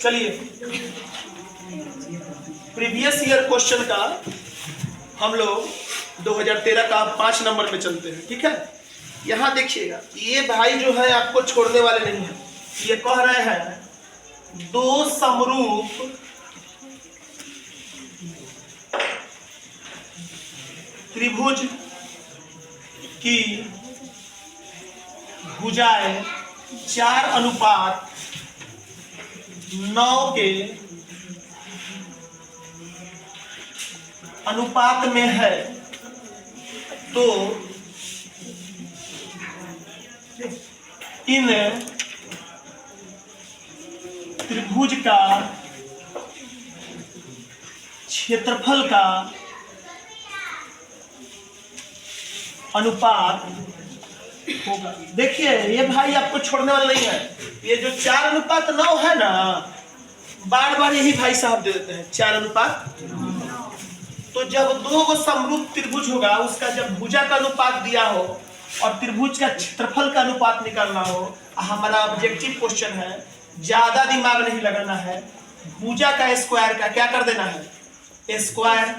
चलिए previous year question का हम लोग 2013 का 5 नंबर में चलते हैं। ठीक है, यहाँ देखिएगा, ये भाई जो है आपको छोड़ने वाले नहीं है। ये कह रहे हैं दो समरूप त्रिभुज की भुजाएं 4:9 के अनुपात में है, तो इन त्रिभुज का क्षेत्रफल का अनुपात होगा। देखिए ये भाई आपको छोड़ने वाला नहीं है। ये जो 4:9 है ना, बार बार यही भाई साहब दे देते हैं 4:9। तो जब दो को समरूप त्रिभुज होगा, उसका जब भुजा का अनुपात दिया हो और त्रिभुज का क्षेत्रफल का अनुपात निकालना हो, हमारा ऑब्जेक्टिव क्वेश्चन है, ज्यादा दिमाग नहीं लगाना है। भुजा का स्क्वायर का क्या कर देना है, स्क्वायर।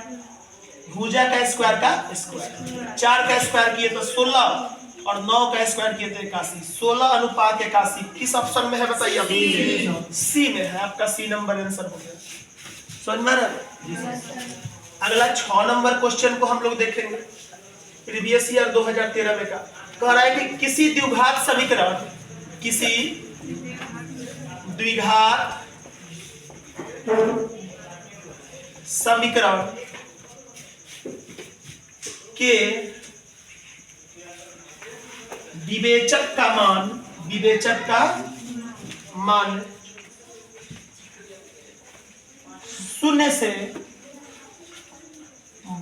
भुजा का स्क्वायर का स्क्वायर। 4 का स्क्वायर किए तो 16 और 9 का स्क्वायर किए तो 81। 16:81 किस ऑप्शन में है बताइए? सी में है। आपका सी नंबर आंसर हो गया। समझ में आ रहा है? अगला 6 नंबर क्वेश्चन को हम लोग देखेंगे, प्रीवियस ईयर 2013 में का। कह रहा है कि किसी द्विघात समीकरण, किसी द्विघात समीकरण के विवेचक का मान 0 से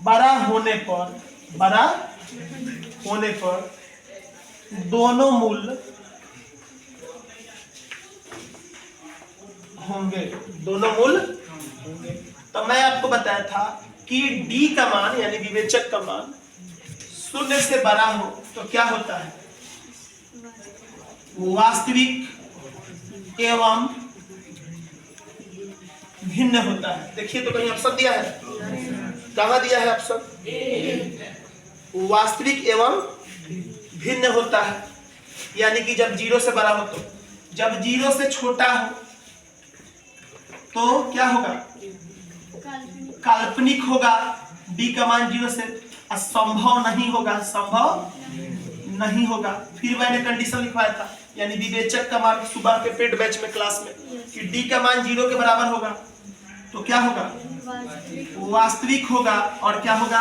बड़ा होने पर दोनों मूल होंगे। तो मैं आपको बताया था कि डी का मान यानी विवेचक का मान 0 से बड़ा हो तो क्या होता है, वास्तविक एवं भिन्न होता है। देखिए तो कहीं ऑप्शन दिया है, कहाँ दिया है ऑप्शन? वास्तविक एवं भिन्न होता है, यानी कि जब 0 से बड़ा हो तो। जब 0 से छोटा हो तो क्या होगा, काल्पनिक होगा। डी का मान 0 से असंभव नहीं होगा। फिर मैंने कंडीशन लिखवाया था, यानी विवेचक का मान सुबह के पेड बैच में क्लास में, कि डी का मान 0 के बराबर होगा तो क्या होगा, वास्तविक होगा। और क्या होगा,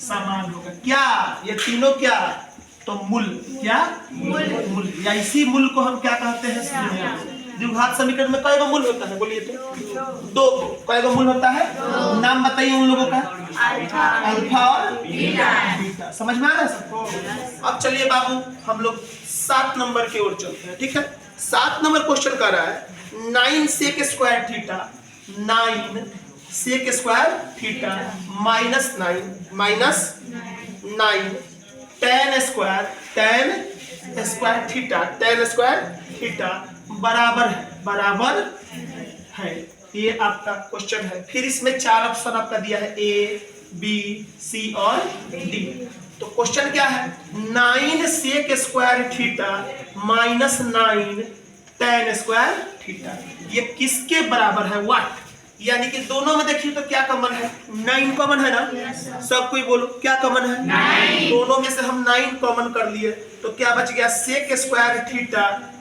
समान होगा। क्या ये तीनों क्या, तो मूल। क्या मूल, या इसी मूल को हम क्या कहते हैं? द्विघात समीकरण में कई मूल होता है, बोलिए तो? 2। कई मूल होता है? नाम बताइए उन लोगों का। अल्फा और बीटा। समझ में आ रहा है सबको? अब चलिए बाबू हम लोग 7 नंबर की ओर चलते हैं। ठीक है, 7 नंबर क्वेश्चन कर रहा है 9 sec square theta -9 tan square theta बराबर है। ये आपका क्वेश्चन है। फिर इसमें 4 ऑप्शन आपका दिया है, ए, बी, सी और डी। तो क्वेश्चन क्या है, 9 sec square theta -9 tan square theta, ये किसके बराबर है? व्हाट, यानी कि दोनों में देखिए तो क्या कॉमन है? 9 कॉमन है ना? सब कोई बोलो क्या कॉमन है? 9। दोनों में से हम 9 कॉमन कर लिए तो क्या बच गया, sec square theta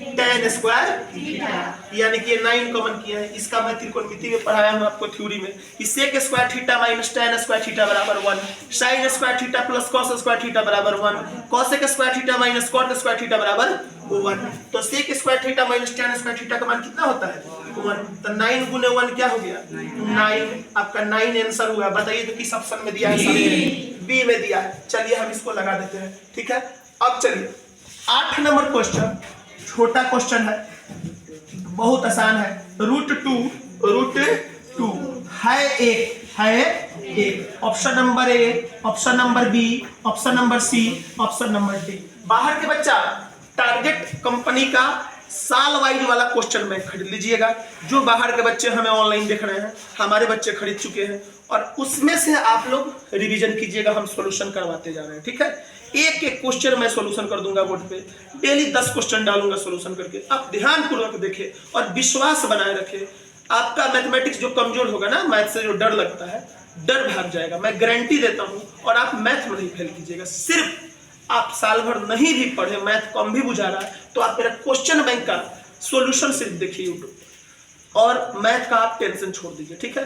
-tan square theta, यानी कि ये 9 कॉमन किया है। इसका मैं त्रिकोणमिति में पढ़ाया हूं आपको थ्योरी में, कि sec square theta -tan square theta बराबर 1, sin square theta plus cos square theta बराबर 1, cosec square theta minus cot square theta बराबर 1। तो sec square theta -tan square theta का मान कितना होता है? 1। तो 9 गुने 1 क्या हो गया? 9। आपका 9 आंसर हुआ। बताइए तो किस ऑप्शन में दिया है? बी में दिया है। चलिए हम इसको लगा देते हैं। ठीक है, अब चलिए 8 नंबर क्वेश्चन, छोटा क्वेश्चन है, बहुत आसान है। √2 है एक। Option number A, option number B, option number C, option number D. बाहर के बच्चा टारगेट कंपनी का साल वाइज वाला क्वेश्चन बैंक खरीद लीजिएगा। जो बाहर के बच्चे हमें ऑनलाइन देख रहे हैं, हमारे बच्चे खरीद चुके हैं, और उसमें से आप लोग रिवीजन कीजिएगा। हम सॉल्यूशन करवाते जा रहे हैं, ठीक है। एक एक क्वेश्चन मैं सॉल्यूशन कर दूंगा बोर्ड पे, डेली 10 क्वेश्चन डालूंगा सॉल्यूशन करके। आप ध्यानपूर्वक देखें और विश्वास बनाए रखें। आपका मैथमेटिक्स जो कमजोर होगा ना, मैथ से जो डर लगता है, डर भाग जाएगा, मैं गारंटी देता हूं। और आप मैथ में नहीं फेल कीजिएगा। सिर्फ आप साल भर नहीं भी पढ़े, मैथ कम भी बुझा रहा है, तो आप मेरा क्वेश्चन बैंक का सॉल्यूशन सिर्फ देखिए यूट्यूब, और मैथ का आप टेंशन छोड़ दीजिए, ठीक है।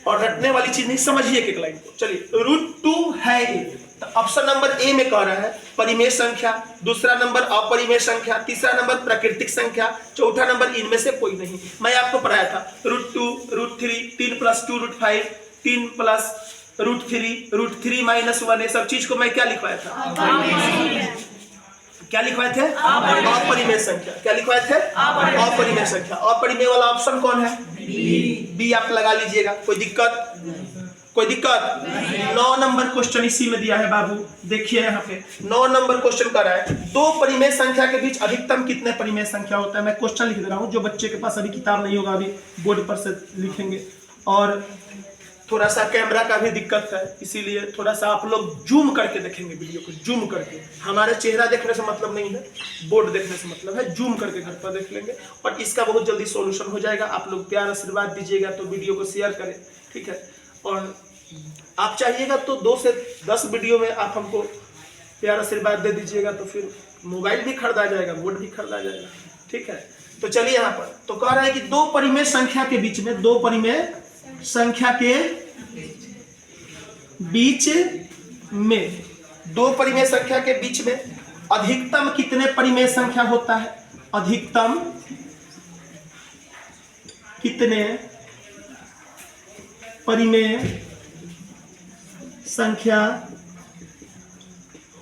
और रटने वाली चीज नहीं, समझिए एक लाइन को। चलिए, √2 है ए, तो ऑप्शन नंबर ए में कह रहा है परिमेय संख्या, दूसरा नंबर अपरिमेय संख्या, तीसरा नंबर प्राकृतिक संख्या, चौथा नंबर इनमें से कोई नहीं। मैं आपको पढ़ाया था √2, √3, 3 + 2 √5, 3 + √3, √3 - 1, ये सब चीज को मैं क्या लिखवाया था? क्या लिखवाए थे? अपरिमेय संख्या। क्या लिखवाए थे? अपरिमेय संख्या। अपरिमेय वाला ऑप्शन कौन है? बी आप लगा लीजिएगा। कोई दिक्कत? कोई दिक्कत? 9 नंबर क्वेश्चन इसी में दिया है बाबू, देखिए यहाँ पे 9 नंबर क्वेश्चन कर रहा है, दो परिमेय संख्या के बीच अधिकतम कितने परिमेय संख्या होता है। मैं क्वेश्चन लिख दे रहा हूँ, जो बच्चे के पास अभी किताब नहीं होगा, अभी बोर्ड पर से लिखेंगे। और थोड़ा सा कैमरा का भी दिक्कत है, इसीलिए थोड़ा सा आप लोग जूम करके देखेंगे वीडियो को, जूम करके। हमारे चेहरा देखने से मतलब नहीं है, बोर्ड देखने से मतलब है। जूम करके घर पर देख लेंगे, और इसका बहुत जल्दी सॉल्यूशन हो जाएगा। आप लोग प्यार आशीर्वाद दीजिएगा तो वीडियो को शेयर करें, ठीक है। और आप चाहिएगा तो 2 से 10 वीडियो में आप हमको प्यार आशीर्वाद दे दीजिएगा, तो फिर मोबाइल भी खरीदा जाएगा, बोर्ड भी खरीदा जाएगा, ठीक है। तो चलिए यहाँ पर तो कह रहा है कि दो परिमेय संख्या के बीच में, दो परिमेय संख्या के बीच में, दो परिमेय संख्या के बीच में अधिकतम कितने परिमेय संख्या होता है? अधिकतम कितने परिमेय संख्या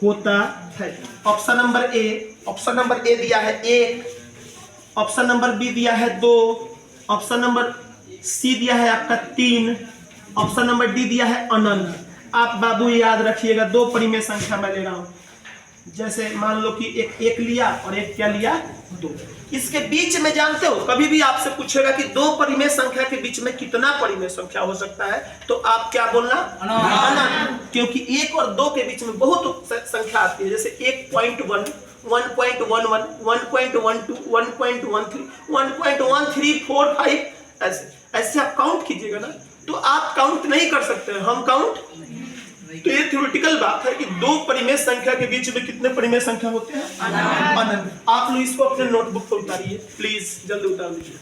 होता है? ऑप्शन नंबर ए दिया है 1, ऑप्शन नंबर बी दिया है 2, ऑप्शन नंबर सी दिया है आपका 3, ऑप्शन नंबर डी दिया है अनंत। आप बाबू याद रखिएगा, दो परिमेय संख्या मैं ले रहा हूं। जैसे मान लो कि एक लिया और एक क्या लिया? 2। इसके बीच में जानते हो, कभी भी आपसे पूछेगा कि दो परिमेय संख्या के बीच में कितना परिमेय संख्या हो सकता है, तो आप क्या बोलना? अनंत। क्योंकि 1 और 2 के बीच में बहुत संख्या आती है, जैसे 1.1, 1.11, 1.12, 1.13, 1.134, 5, ऐसे आप काउंट कीजिएगा ना, तो आप काउंट नहीं कर सकते हैं, हम काउंट। तो ये थ्योरेटिकल बात है कि दो परिमेय संख्या के बीच में कितने परिमेय संख्या होते हैं? अनंत। आप लोग इसको अपने नोटबुक पर उतारिए प्लीज, जल्दी उतार लीजिए।